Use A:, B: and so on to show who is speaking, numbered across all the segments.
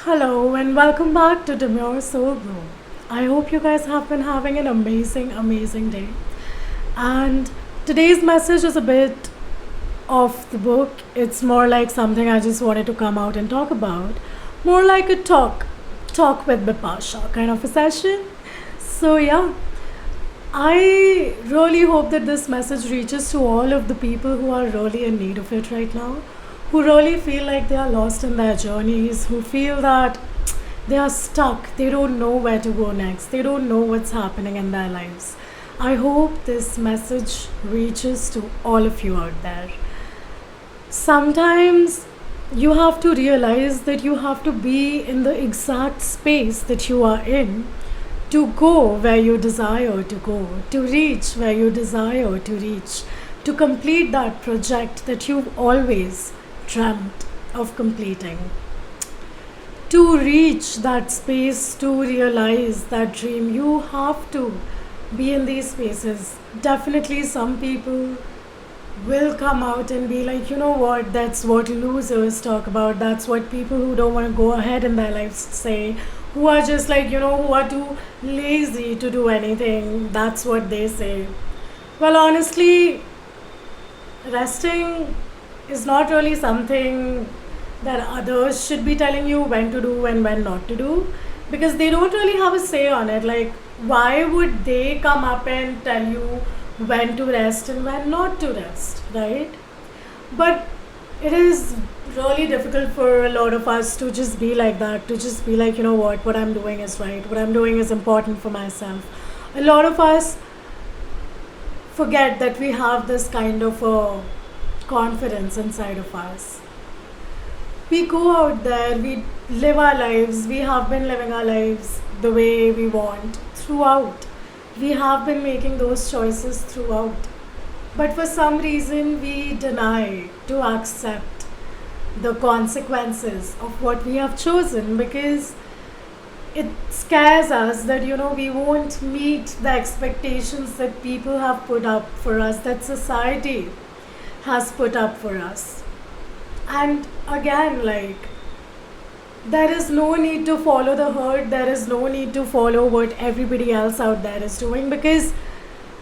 A: Hello and welcome back to Demure Soul Glow. I hope you guys have been having an amazing day. And today's message is a bit off the book. It's more like something I just wanted to come out and talk about. More like a talk with Bipasha kind of a session. So, yeah, I really hope that this message reaches to all of the people who are really in need of it right now, who really feel like they are lost in their journeys, who feel that they are stuck, they don't know where to go next, they don't know what's happening in their lives. I hope this message reaches to all of you out there. Sometimes you have to realize that you have to be in the exact space that you are in to go where you desire to go, to reach where you desire to reach, to complete that project that you've always dreamt of completing. To reach that space, to realize that dream, you have to be in these spaces. Definitely, some people will come out and be like, you know what, that's what losers talk about. That's what people who don't want to go ahead in their lives say, who are just like, who are too lazy to do anything. That's what they say. Well, honestly, resting is not really something that others should be telling you when to do and when not to do, because they don't really have a say on it. Like, why would they come up and tell you when to rest and when not to rest, right? But it is really difficult for a lot of us to just be like that, to just be like, what I'm doing is right, what I'm doing is important for myself. A lot of us forget that we have this kind of a confidence inside of us. We go out there, we live our lives, we have been living our lives the way we want throughout. We have been making those choices throughout. But for some reason, we deny to accept the consequences of what we have chosen, because it scares us that we won't meet the expectations that people have put up for us, that society has put up for us. And again, like, there is no need to follow the herd, there is no need to follow what everybody else out there is doing, because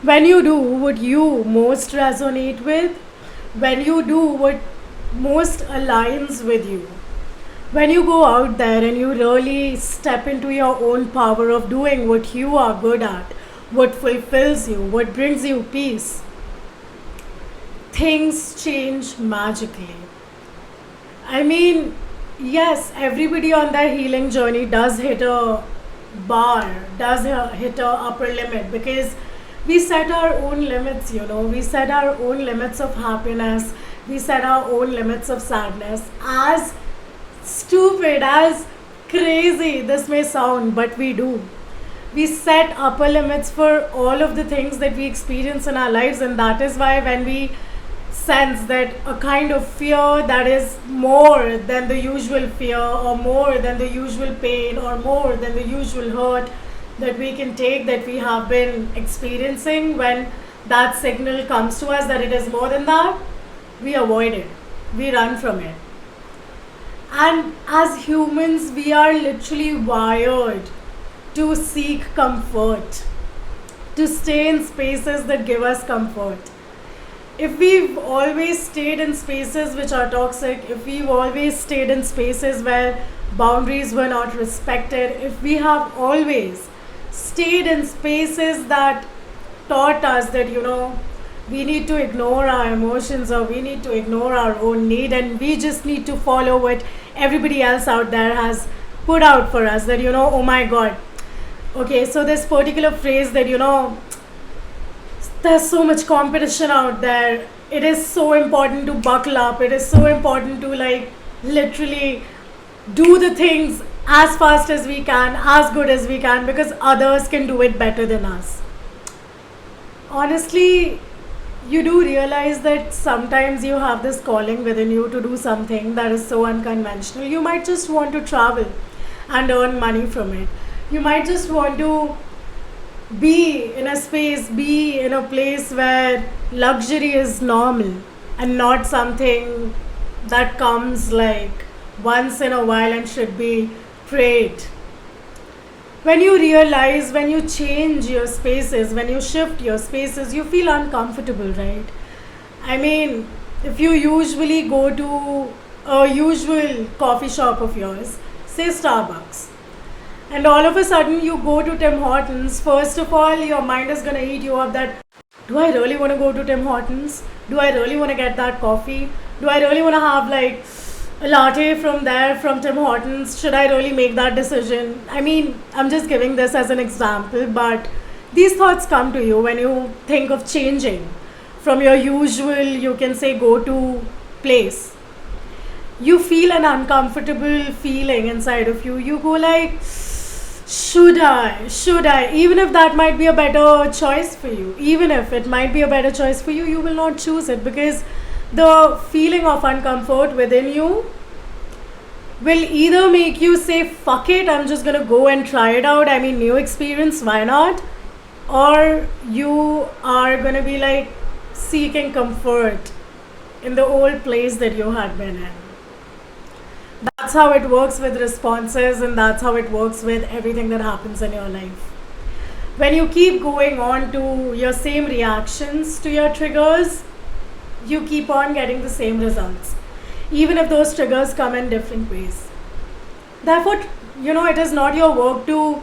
A: when you do what you most resonate with, when you do what most aligns with you, when you go out there and you really step into your own power of doing what you are good at, what fulfills you, what brings you peace, things change magically. I mean, yes, everybody on their healing journey does hit a bar, does hit a upper limit, because we set our own limits, we set our own limits of happiness, we set our own limits of sadness. As stupid, as crazy this may sound, but we do. We set upper limits for all of the things that we experience in our lives, and that is why when we sense that a kind of fear that is more than the usual fear, or more than the usual pain, or more than the usual hurt that we can take, that we have been experiencing, when that signal comes to us that it is more than that, we avoid it, we run from it. And as humans, we are literally wired to seek comfort, to stay in spaces that give us comfort. If we've always stayed in spaces which are toxic, if we've always stayed in spaces where boundaries were not respected, if we have always stayed in spaces that taught us that, we need to ignore our emotions, or we need to ignore our own need, and we just need to follow what everybody else out there has put out for us, that, oh my god, okay, so this particular phrase that, there's so much competition out there, it is so important to buckle up, it is so important to, like, literally do the things as fast as we can, as good as we can, because others can do it better than us. Honestly, you do realize that sometimes you have this calling within you to do something that is so unconventional. You might just want to travel and earn money from it. You might just want to be in a space, be in a place where luxury is normal and not something that comes like once in a while and should be Great. When you realize, when you change your spaces, when you shift your spaces, you feel uncomfortable, right? I mean, if you usually go to a usual coffee shop of yours, say Starbucks, and all of a sudden you go to Tim Hortons, first of all, your mind is gonna eat you up that do I really want to go to Tim Hortons? Do I really want to get that coffee? Do I really want to have like a latte from there from Tim Hortons? Should I really make that decision? I mean, I'm just giving this as an example, but these thoughts come to you when you think of changing from your usual, you can say, go to place. You feel an uncomfortable feeling inside of you. You go like, should I, even if that might be a better choice for you, even if it might be a better choice for you, you will not choose it because the feeling of uncomfort within you will either make you say fuck it, I'm just gonna go and try it out, I mean, new experience, why not, or you are gonna be like seeking comfort in the old place that you had been in. That's how it works with responses, and that's how it works with everything that happens in your life. When you keep going on to your same reactions to your triggers, you keep on getting the same results, even if those triggers come in different ways. Therefore, it is not your work to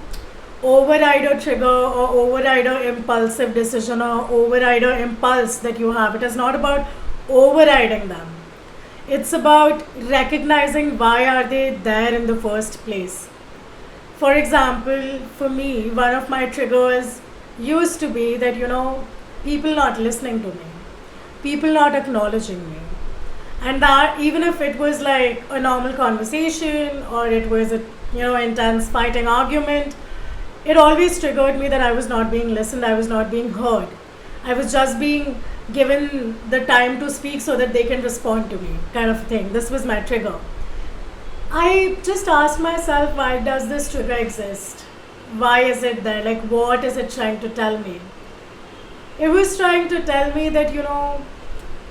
A: override a trigger or override an impulsive decision or override an impulse that you have. It is not about overriding them. It's about recognizing why are they there in the first place. For example, for me, one of my triggers used to be that, people not listening to me, people not acknowledging me. And that even if it was like a normal conversation or it was a, intense fighting argument, it always triggered me that I was not being listened, I was not being heard. I was just being given the time to speak so that they can respond to me, kind of thing. This was my trigger. I just asked myself, why does this trigger exist? Why is it there? Like, what is it trying to tell me? It was trying to tell me that,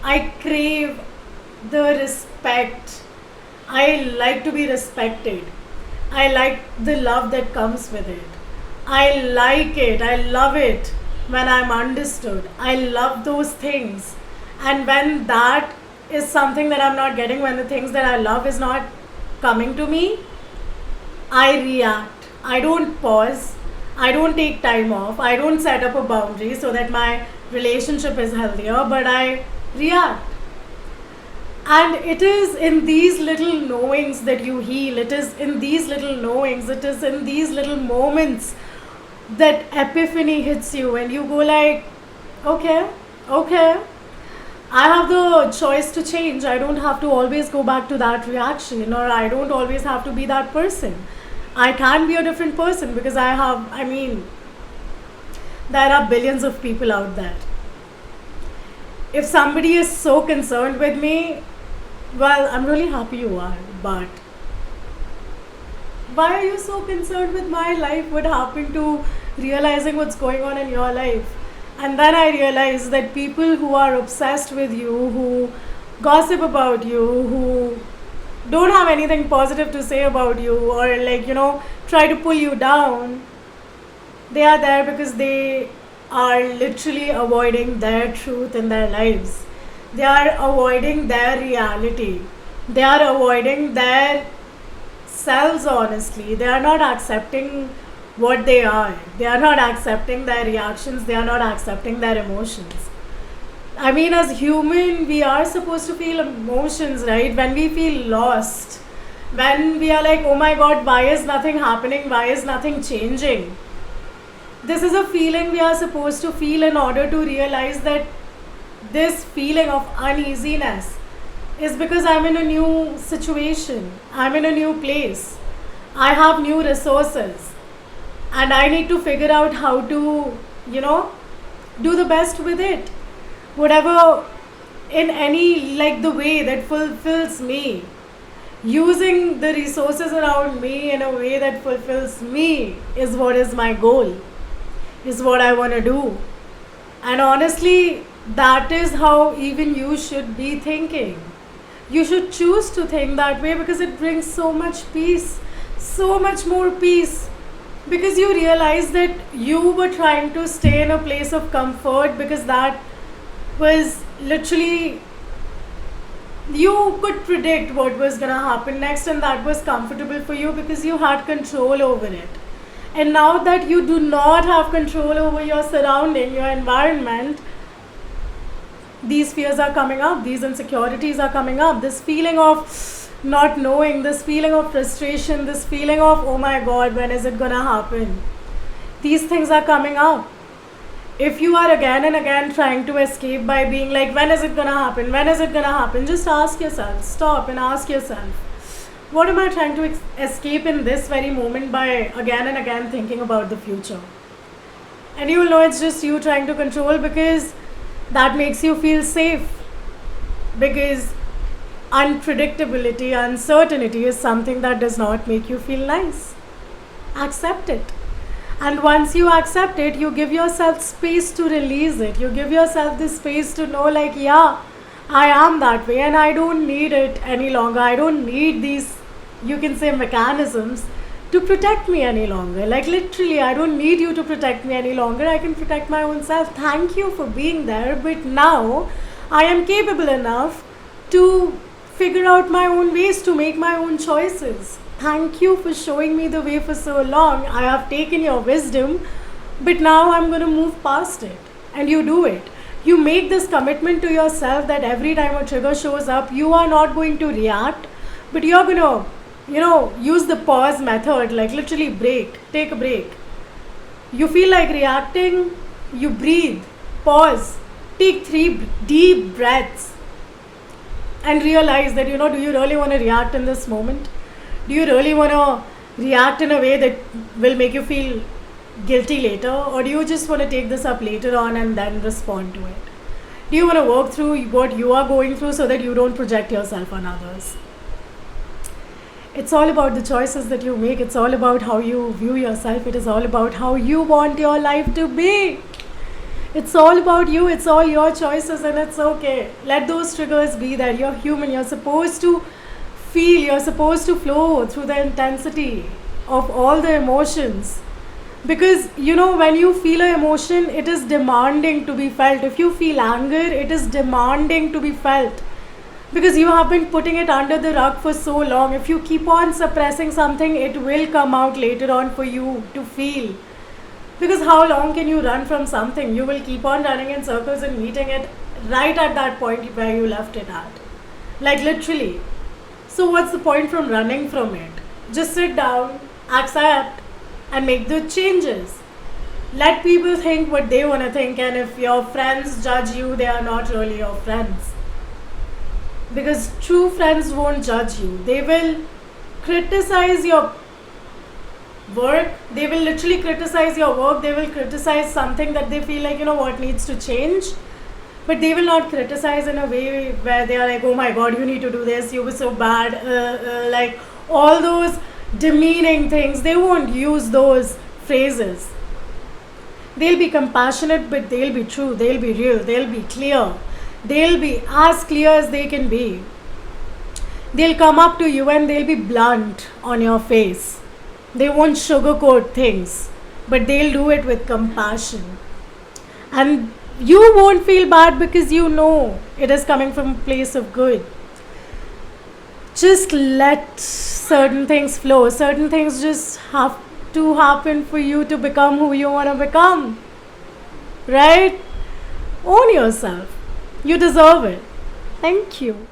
A: I crave the respect. I like to be respected. I like the love that comes with it. I like it. I love it when I'm understood. I love those things. And when that is something that I'm not getting, when the things that I love is not coming to me, I react. I don't pause. I don't take time off. I don't set up a boundary so that my relationship is healthier, but I react. And it is in these little knowings that you heal. It is in these little knowings. It is in these little moments that epiphany hits you and you go like, okay, I have the choice to change. I don't have to always go back to that reaction, or I don't always have to be that person. I can be a different person because there are billions of people out there. If somebody is so concerned with me, well, I'm really happy you are, but why are you so concerned with my life? What happened to realizing what's going on in your life? And then I realized that people who are obsessed with you, who gossip about you, who don't have anything positive to say about you, or try to pull you down, they are there because they are literally avoiding their truth in their lives. They are avoiding their reality. They are avoiding their selves, honestly. They are not accepting what they are. They are not accepting their reactions. They are not accepting their emotions. I mean, as human, we are supposed to feel emotions, right? When we feel lost, when we are like, oh my god, why is nothing happening? Why is nothing changing? This is a feeling we are supposed to feel in order to realize that this feeling of uneasiness is because I'm in a new situation. I'm in a new place. I have new resources. And I need to figure out how to, do the best with it. Whatever, in any, the way that fulfills me. Using the resources around me in a way that fulfills me is what is my goal. Is what I want to do. And honestly, that is how even you should be thinking. You should choose to think that way because it brings so much peace, so much more peace, because you realize that you were trying to stay in a place of comfort because that was literally, you could predict what was going to happen next, and that was comfortable for you because you had control over it. And now that you do not have control over your surrounding, your environment, these fears are coming up, these insecurities are coming up, this feeling of not knowing, this feeling of frustration, this feeling of, oh my god, when is it gonna happen? These things are coming up. If you are again and again trying to escape by being like, when is it gonna happen? When is it gonna happen? Just ask yourself, stop and ask yourself, what am I trying to escape in this very moment by again and again thinking about the future? And you will know it's just you trying to control, because that makes you feel safe. Because unpredictability, uncertainty is something that does not make you feel nice. Accept it. And once you accept it, you give yourself space to release it. You give yourself the space to know, like, yeah, I am that way and I don't need it any longer. I don't need these, you can say, mechanisms to protect me any longer. Like, literally, I don't need you to protect me any longer. I can protect my own self. Thank you for being there. But now I am capable enough to figure out my own ways, to make my own choices. Thank you for showing me the way for so long. I have taken your wisdom, but now I'm going to move past it. And you do it. You make this commitment to yourself that every time a trigger shows up, you are not going to react, but you're going to, use the pause method, like literally break, take a break. You feel like reacting, you breathe, pause, take 3 deep breaths, and realize that, do you really want to react in this moment? Do you really want to react in a way that will make you feel guilty later? Or do you just want to take this up later on and then respond to it? Do you want to work through what you are going through so that you don't project yourself on others? It's all about the choices that you make. It's all about how you view yourself. It is all about how you want your life to be. It's all about you. It's all your choices, and it's okay. Let those triggers be there. You're human. You're supposed to feel, you're supposed to flow through the intensity of all the emotions. Because, when you feel an emotion, it is demanding to be felt. If you feel anger, it is demanding to be felt. Because you have been putting it under the rug for so long. If you keep on suppressing something, it will come out later on for you to feel. Because how long can you run from something? You will keep on running in circles and meeting it right at that point where you left it at. Like, literally. So what's the point from running from it? Just sit down, accept, and make the changes. Let people think what they want to think, and if your friends judge you, they are not really your friends. Because true friends won't judge you. They will criticize your work. They will literally criticize your work. They will criticize something that they feel like, what needs to change. But they will not criticize in a way where they are like, oh my god, you need to do this, you were so bad, like all those demeaning things. They won't use those phrases. They'll be compassionate, but they'll be true, they'll be real, they'll be clear. They'll be as clear as they can be. They'll come up to you and they'll be blunt on your face. They won't sugarcoat things, but they'll do it with compassion. And you won't feel bad because you know it is coming from a place of good. Just let certain things flow. Certain things just have to happen for you to become who you want to become. Right? Own yourself. You deserve it. Thank you.